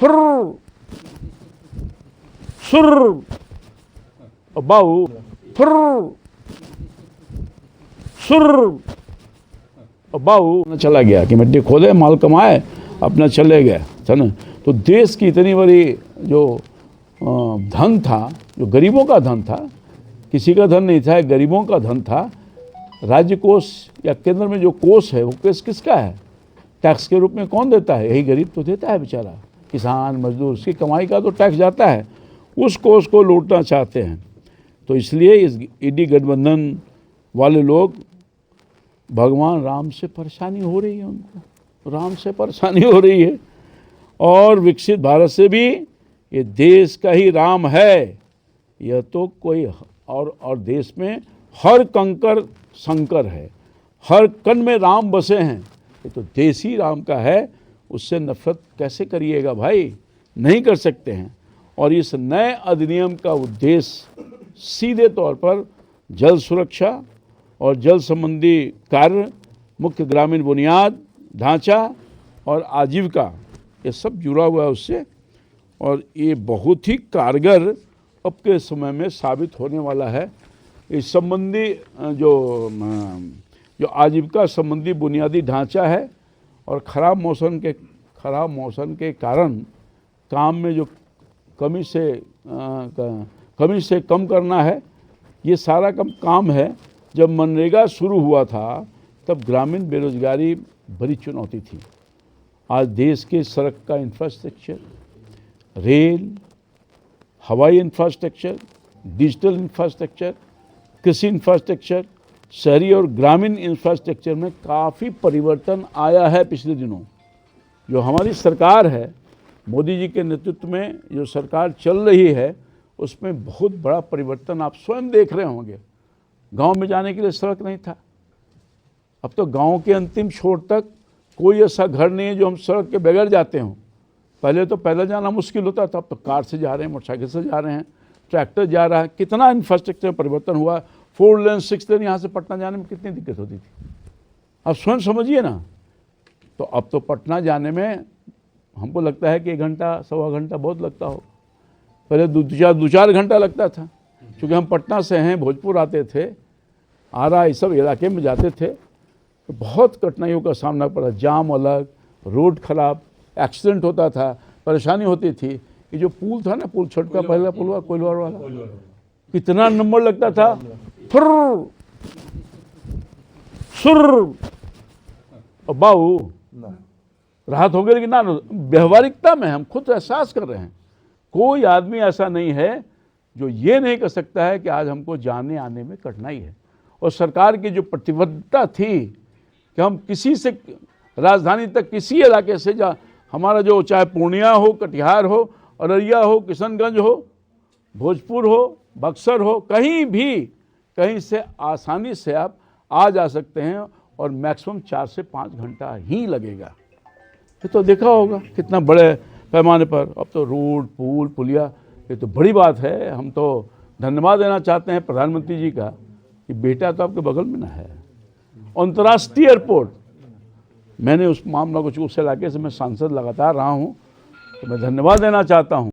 फुर सुर बाऊ फुर सुर बाऊ चला गया कि मिट्टी खोदे माल कमाए अपना चले गए था ना। तो देश की इतनी बड़ी जो धन था, जो गरीबों का धन था, किसी का धन नहीं था, गरीबों का धन था। राज्य कोष या केंद्र में जो कोष है वो कोष किसका है? टैक्स के रूप में कौन देता है? यही गरीब तो देता है बेचारा, किसान मजदूर, उसकी कमाई का तो टैक्स जाता है। उस कोष को लूटना चाहते हैं। तो इसलिए इस ईडी गठबंधन वाले लोग, भगवान राम से परेशानी हो रही है, उनको राम से परेशानी हो रही है। और विकसित भारत से भी ये देश का ही राम है, यह तो कोई और देश में हर कंकर शंकर है, हर कण में राम बसे हैं। ये तो देश ही राम का है, उससे नफरत कैसे करिएगा भाई? नहीं कर सकते हैं। और इस नए अधिनियम का उद्देश्य सीधे तौर पर जल सुरक्षा और जल संबंधी कार्य, मुख्य ग्रामीण बुनियाद ढांचा और आजीविका, ये सब जुड़ा हुआ है उससे। और ये बहुत ही कारगर अब के समय में साबित होने वाला है। इस संबंधी जो आजीविका संबंधी बुनियादी ढांचा है और ख़राब मौसम के कारण काम में जो कमी से कम करना है, ये सारा काम है। जब मनरेगा शुरू हुआ था तब ग्रामीण बेरोजगारी बड़ी चुनौती थी। आज देश के सड़क का इंफ्रास्ट्रक्चर, रेल, हवाई इंफ्रास्ट्रक्चर, डिजिटल इंफ्रास्ट्रक्चर, कृषि इंफ्रास्ट्रक्चर, शहरी और ग्रामीण इंफ्रास्ट्रक्चर में काफ़ी परिवर्तन आया है पिछले दिनों। जो हमारी सरकार है, मोदी जी के नेतृत्व में जो सरकार चल रही है, उसमें बहुत बड़ा परिवर्तन आप स्वयं देख रहे होंगे। गांव में जाने के लिए सड़क नहीं था, अब तो गांव के अंतिम छोर तक कोई ऐसा घर नहीं है जो हम सड़क के बगैर जाते हों। पहले तो पैदल जाना मुश्किल होता था, अब तो कार से जा रहे हैं, मोटरसाइकिल से जा रहे हैं, ट्रैक्टर जा रहा है। कितना इंफ्रास्ट्रक्चर में परिवर्तन हुआ। 4 लेन 6 लेन यहाँ से पटना जाने में कितनी दिक्कत होती थी, आप स्वयं समझिए ना। तो अब तो पटना जाने में हमको लगता है कि 1 घंटा सवा घंटा बहुत लगता हो, पहले 2-4 घंटा लगता था। क्योंकि हम पटना से हैं, भोजपुर आते थे, आरा इस सब इलाके में जाते थे, तो बहुत कठिनाइयों का सामना पड़ा। जाम अलग, रोड खराब, एक्सीडेंट होता था, परेशानी होती थी। ये जो पुल था ना, पुल छोटका पहला पुल हुआ कोइलवर वाला, कितना नंबर लगता था, फुर सुर बाऊ, राहत हो गई। लेकिन ना, व्यवहारिकता में हम खुद एहसास कर रहे हैं, कोई आदमी ऐसा नहीं है जो ये नहीं कर सकता है कि आज हमको जाने आने में कठिनाई है। और सरकार की जो प्रतिबद्धता थी कि हम किसी से राजधानी तक, किसी इलाके से हमारा जो, चाहे पूर्णिया हो, कटिहार हो, अररिया हो, किशनगंज हो, भोजपुर हो, बक्सर हो, कहीं से आसानी से आप आ जा सकते हैं और मैक्सिमम 4 से 5 घंटा ही लगेगा। ये तो देखा होगा कितना बड़े पैमाने पर। अब तो रोड, पुल, पुलिया, ये तो बड़ी बात है। हम तो धन्यवाद देना चाहते हैं प्रधानमंत्री जी का कि बेटा तो आपके बगल में ना है। अंतर्राष्ट्रीय एयरपोर्ट, मैंने उस मामला को, उस इलाके से मैं सांसद लगातार रहा हूँ, तो मैं धन्यवाद देना चाहता हूँ।